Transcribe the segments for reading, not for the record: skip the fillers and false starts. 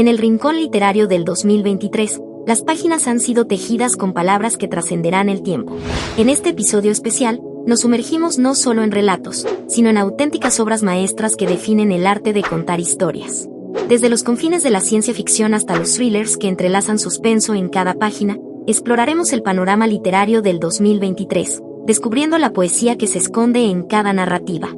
En el rincón literario del 2023, las páginas han sido tejidas con palabras que trascenderán el tiempo. En este episodio especial, nos sumergimos no solo en relatos, sino en auténticas obras maestras que definen el arte de contar historias. Desde los confines de la ciencia ficción hasta los thrillers que entrelazan suspenso en cada página, exploraremos el panorama literario del 2023, descubriendo la poesía que se esconde en cada narrativa.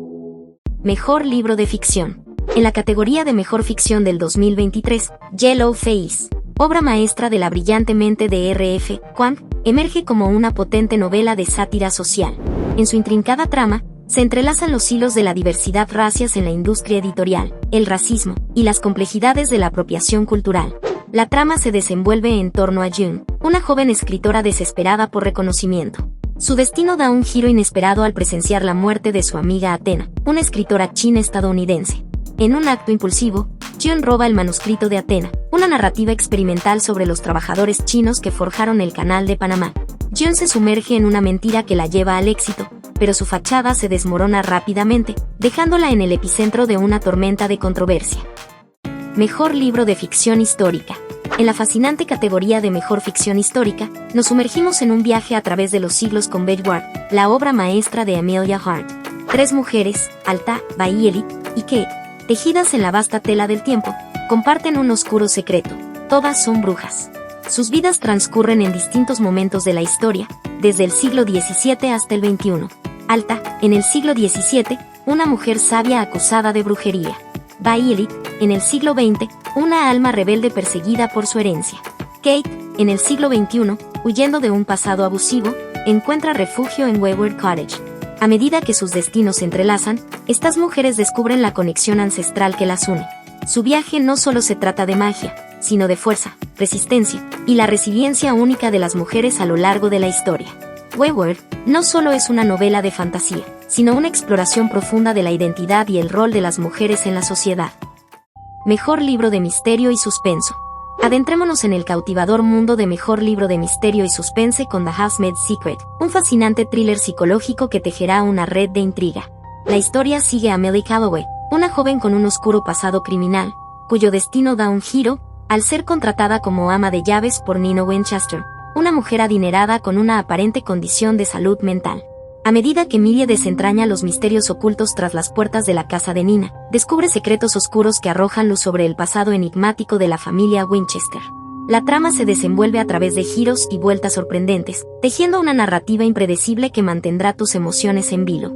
Mejor libro de ficción. En la categoría de Mejor Ficción del 2023, Yellowface, obra maestra de la brillante mente de R.F. Kuang, emerge como una potente novela de sátira social. En su intrincada trama, se entrelazan los hilos de la diversidad racias en la industria editorial, el racismo, y las complejidades de la apropiación cultural. La trama se desenvuelve en torno a June, una joven escritora desesperada por reconocimiento. Su destino da un giro inesperado al presenciar la muerte de su amiga Athena, una escritora china estadounidense. En un acto impulsivo, June roba el manuscrito de Athena, una narrativa experimental sobre los trabajadores chinos que forjaron el Canal de Panamá. June se sumerge en una mentira que la lleva al éxito, pero su fachada se desmorona rápidamente, dejándola en el epicentro de una tormenta de controversia. Mejor libro de ficción histórica. En la fascinante categoría de Mejor Ficción Histórica, nos sumergimos en un viaje a través de los siglos con Bedward, la obra maestra de Amelia Hart. Tres mujeres, Alta, Bailey y Kate, tejidas en la vasta tela del tiempo, comparten un oscuro secreto: todas son brujas. Sus vidas transcurren en distintos momentos de la historia, desde el siglo XVII hasta el XXI. Alta, en el siglo XVII, una mujer sabia acusada de brujería. Bailey, en el siglo XX, una alma rebelde perseguida por su herencia. Kate, en el siglo XXI, huyendo de un pasado abusivo, encuentra refugio en Wayward Cottage. A medida que sus destinos se entrelazan, estas mujeres descubren la conexión ancestral que las une. Su viaje no solo se trata de magia, sino de fuerza, resistencia y la resiliencia única de las mujeres a lo largo de la historia. Wayward no solo es una novela de fantasía, sino una exploración profunda de la identidad y el rol de las mujeres en la sociedad. Mejor libro de misterio y suspenso. Adentrémonos en el cautivador mundo de Mejor libro de misterio y suspense con The Housemaid's Secret, un fascinante thriller psicológico que tejerá una red de intriga. La historia sigue a Millie Calloway, una joven con un oscuro pasado criminal, cuyo destino da un giro al ser contratada como ama de llaves por Nina Winchester, una mujer adinerada con una aparente condición de salud mental. A medida que Millie desentraña los misterios ocultos tras las puertas de la casa de Nina, descubre secretos oscuros que arrojan luz sobre el pasado enigmático de la familia Winchester. La trama se desenvuelve a través de giros y vueltas sorprendentes, tejiendo una narrativa impredecible que mantendrá tus emociones en vilo.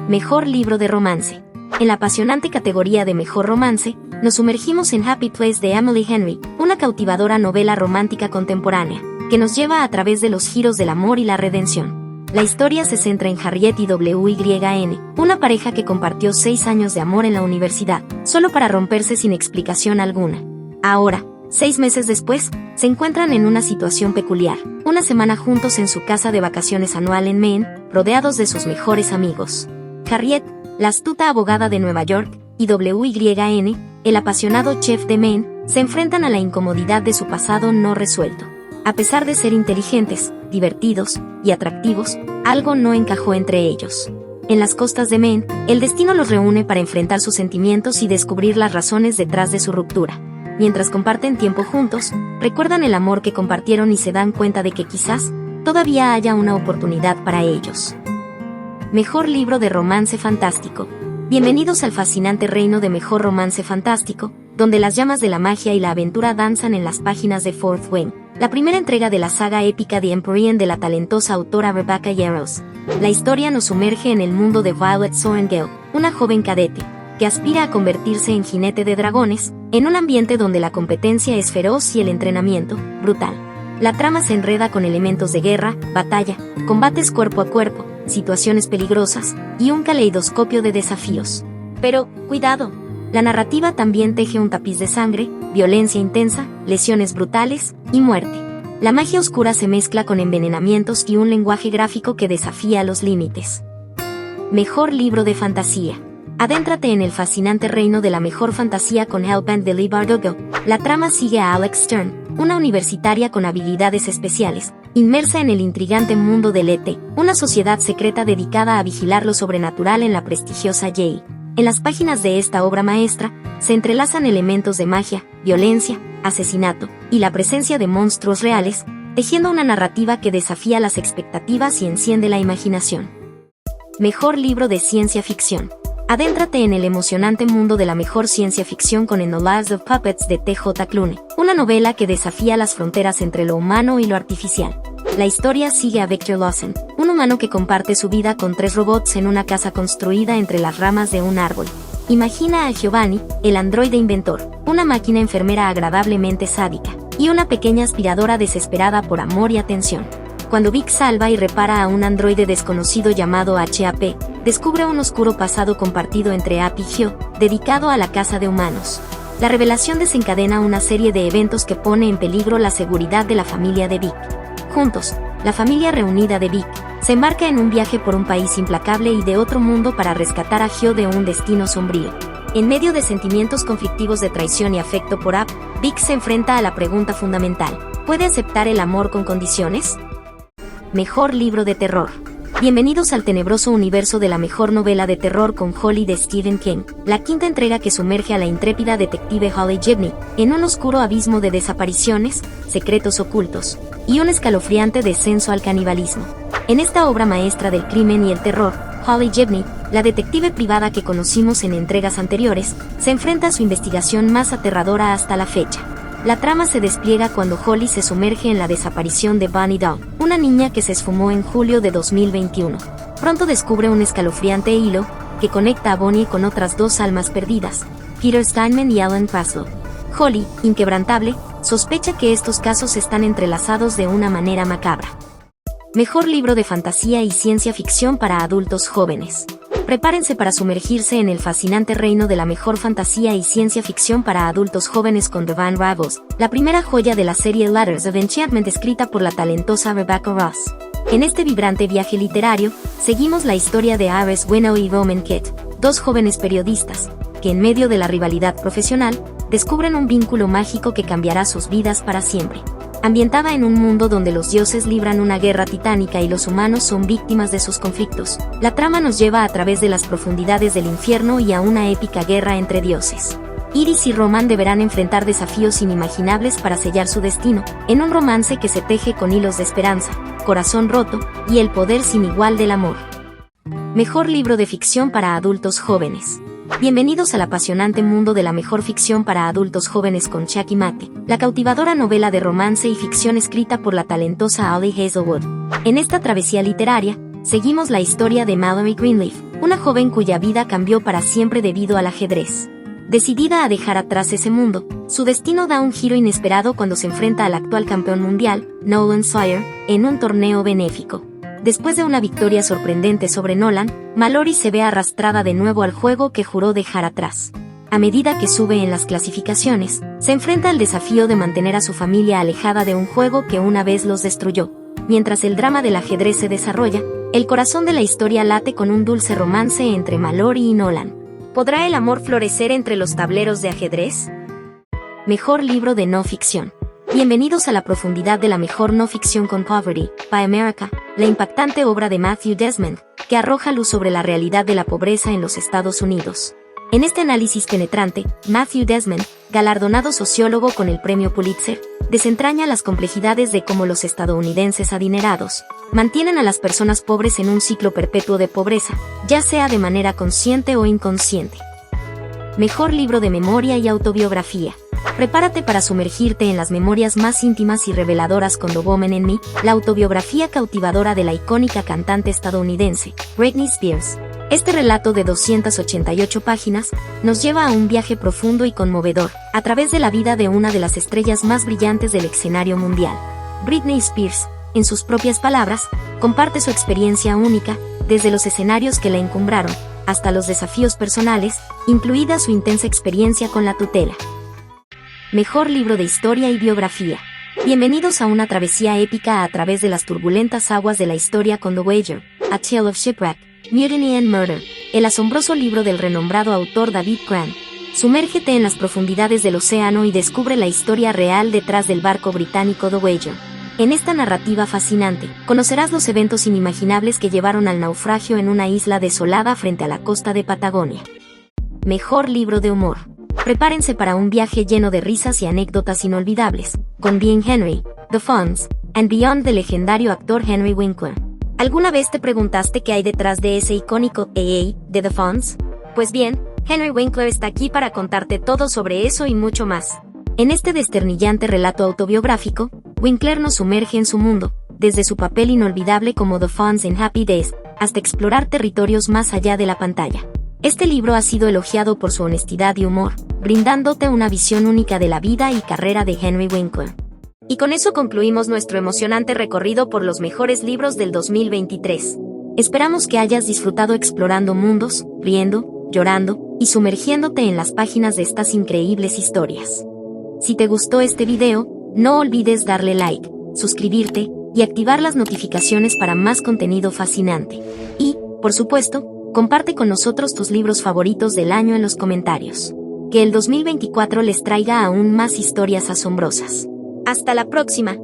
Mejor libro de romance. En la apasionante categoría de Mejor romance, nos sumergimos en Happy Place de Emily Henry, una cautivadora novela romántica contemporánea, que nos lleva a través de los giros del amor y la redención. La historia se centra en Harriet y W.Y.N., una pareja que compartió 6 años de amor en la universidad, solo para romperse sin explicación alguna. Ahora, 6 meses después, se encuentran en una situación peculiar, una semana juntos en su casa de vacaciones anual en Maine, rodeados de sus mejores amigos. Harriet, la astuta abogada de Nueva York, y W.Y.N., el apasionado chef de Maine, se enfrentan a la incomodidad de su pasado no resuelto. A pesar de ser inteligentes, divertidos y atractivos, algo no encajó entre ellos. En las costas de Maine, el destino los reúne para enfrentar sus sentimientos y descubrir las razones detrás de su ruptura. Mientras comparten tiempo juntos, recuerdan el amor que compartieron y se dan cuenta de que quizás todavía haya una oportunidad para ellos. Mejor libro de romance fantástico. Bienvenidos al fascinante reino de Mejor romance fantástico, donde las llamas de la magia y la aventura danzan en las páginas de Fourth Wing, la primera entrega de la saga épica The Empyrean de la talentosa autora Rebecca Yarros. La historia nos sumerge en el mundo de Violet Sorrengail, una joven cadete, que aspira a convertirse en jinete de dragones, en un ambiente donde la competencia es feroz y el entrenamiento, brutal. La trama se enreda con elementos de guerra, batalla, combates cuerpo a cuerpo, situaciones peligrosas, y un caleidoscopio de desafíos. Pero, cuidado, la narrativa también teje un tapiz de sangre, violencia intensa, lesiones brutales, y muerte. La magia oscura se mezcla con envenenamientos y un lenguaje gráfico que desafía los límites. Mejor libro de fantasía. Adéntrate en el fascinante reino de la mejor fantasía con Hellbent de Leigh Bardugo. La trama sigue a Alex Stern, una universitaria con habilidades especiales, inmersa en el intrigante mundo del ET, una sociedad secreta dedicada a vigilar lo sobrenatural en la prestigiosa Yale. En las páginas de esta obra maestra, se entrelazan elementos de magia, violencia, asesinato y la presencia de monstruos reales, tejiendo una narrativa que desafía las expectativas y enciende la imaginación. Mejor libro de ciencia ficción. Adéntrate en el emocionante mundo de la mejor ciencia ficción con In the Lives of Puppets de T.J. Clooney, una novela que desafía las fronteras entre lo humano y lo artificial. La historia sigue a Victor Lawson, un humano que comparte su vida con 3 robots en una casa construida entre las ramas de un árbol. Imagina a Giovanni, el androide inventor, una máquina enfermera agradablemente sádica, y una pequeña aspiradora desesperada por amor y atención. Cuando Vic salva y repara a un androide desconocido llamado HAP, descubre un oscuro pasado compartido entre App y Gio, dedicado a la caza de humanos. La revelación desencadena una serie de eventos que pone en peligro la seguridad de la familia de Vic. Juntos, la familia reunida de Vic se embarca en un viaje por un país implacable y de otro mundo para rescatar a Gio de un destino sombrío. En medio de sentimientos conflictivos de traición y afecto por App, Vic se enfrenta a la pregunta fundamental: ¿puede aceptar el amor con condiciones? Mejor libro de terror. Bienvenidos al tenebroso universo de la mejor novela de terror con Holly de Stephen King, la quinta entrega que sumerge a la intrépida detective Holly Gibney en un oscuro abismo de desapariciones, secretos ocultos y un escalofriante descenso al canibalismo. En esta obra maestra del crimen y el terror, Holly Gibney, la detective privada que conocimos en entregas anteriores, se enfrenta a su investigación más aterradora hasta la fecha. La trama se despliega cuando Holly se sumerge en la desaparición de Bonnie Dawn, una niña que se esfumó en julio de 2021. Pronto descubre un escalofriante hilo que conecta a Bonnie con otras 2 almas perdidas, Peter Steinman y Alan Paslow. Holly, inquebrantable, sospecha que estos casos están entrelazados de una manera macabra. Mejor libro de fantasía y ciencia ficción para adultos jóvenes. Prepárense para sumergirse en el fascinante reino de la mejor fantasía y ciencia ficción para adultos jóvenes con Divine Rivals, la primera joya de la serie Ladders of Enchantment escrita por la talentosa Rebecca Ross. En este vibrante viaje literario, seguimos la historia de Iris Winnow y Roman Kitt, 2 jóvenes periodistas, que en medio de la rivalidad profesional, descubren un vínculo mágico que cambiará sus vidas para siempre. Ambientada en un mundo donde los dioses libran una guerra titánica y los humanos son víctimas de sus conflictos, la trama nos lleva a través de las profundidades del infierno y a una épica guerra entre dioses. Iris y Roman deberán enfrentar desafíos inimaginables para sellar su destino, en un romance que se teje con hilos de esperanza, corazón roto y el poder sin igual del amor. Mejor libro de ficción para adultos jóvenes. Bienvenidos al apasionante mundo de la mejor ficción para adultos jóvenes con Chucky Mate, la cautivadora novela de romance y ficción escrita por la talentosa Holly Hazelwood. En esta travesía literaria, seguimos la historia de Mallory Greenleaf, una joven cuya vida cambió para siempre debido al ajedrez. Decidida a dejar atrás ese mundo, su destino da un giro inesperado cuando se enfrenta al actual campeón mundial, Nolan Sawyer, en un torneo benéfico. Después de una victoria sorprendente sobre Nolan, Mallory se ve arrastrada de nuevo al juego que juró dejar atrás. A medida que sube en las clasificaciones, se enfrenta al desafío de mantener a su familia alejada de un juego que una vez los destruyó. Mientras el drama del ajedrez se desarrolla, el corazón de la historia late con un dulce romance entre Mallory y Nolan. ¿Podrá el amor florecer entre los tableros de ajedrez? Mejor libro de no ficción. Bienvenidos a la profundidad de la mejor no ficción con Poverty, by America, la impactante obra de Matthew Desmond, que arroja luz sobre la realidad de la pobreza en los Estados Unidos. En este análisis penetrante, Matthew Desmond, galardonado sociólogo con el premio Pulitzer, desentraña las complejidades de cómo los estadounidenses adinerados mantienen a las personas pobres en un ciclo perpetuo de pobreza, ya sea de manera consciente o inconsciente. Mejor libro de memoria y autobiografía. Prepárate para sumergirte en las memorias más íntimas y reveladoras con The Woman in Me, la autobiografía cautivadora de la icónica cantante estadounidense, Britney Spears. Este relato de 288 páginas nos lleva a un viaje profundo y conmovedor, a través de la vida de una de las estrellas más brillantes del escenario mundial. Britney Spears, en sus propias palabras, comparte su experiencia única, desde los escenarios que la encumbraron, hasta los desafíos personales, incluida su intensa experiencia con la tutela. Mejor libro de historia y biografía. Bienvenidos a una travesía épica a través de las turbulentas aguas de la historia con The Wager, A Tale of Shipwreck, Mutiny and Murder, el asombroso libro del renombrado autor David Crane. Sumérgete en las profundidades del océano y descubre la historia real detrás del barco británico The Wager. En esta narrativa fascinante, conocerás los eventos inimaginables que llevaron al naufragio en una isla desolada frente a la costa de Patagonia. Mejor libro de humor. Prepárense para un viaje lleno de risas y anécdotas inolvidables, con Being Henry, The Fonz, and Beyond del legendario actor Henry Winkler. ¿Alguna vez te preguntaste qué hay detrás de ese icónico AA de The Fonz? Pues bien, Henry Winkler está aquí para contarte todo sobre eso y mucho más. En este desternillante relato autobiográfico, Winkler nos sumerge en su mundo, desde su papel inolvidable como The Fonz en Happy Days, hasta explorar territorios más allá de la pantalla. Este libro ha sido elogiado por su honestidad y humor, brindándote una visión única de la vida y carrera de Henry Winkler. Y con eso concluimos nuestro emocionante recorrido por los mejores libros del 2023. Esperamos que hayas disfrutado explorando mundos, riendo, llorando y sumergiéndote en las páginas de estas increíbles historias. Si te gustó este video, no olvides darle like, suscribirte y activar las notificaciones para más contenido fascinante. Y, por supuesto, comparte con nosotros tus libros favoritos del año en los comentarios. Que el 2024 les traiga aún más historias asombrosas. ¡Hasta la próxima!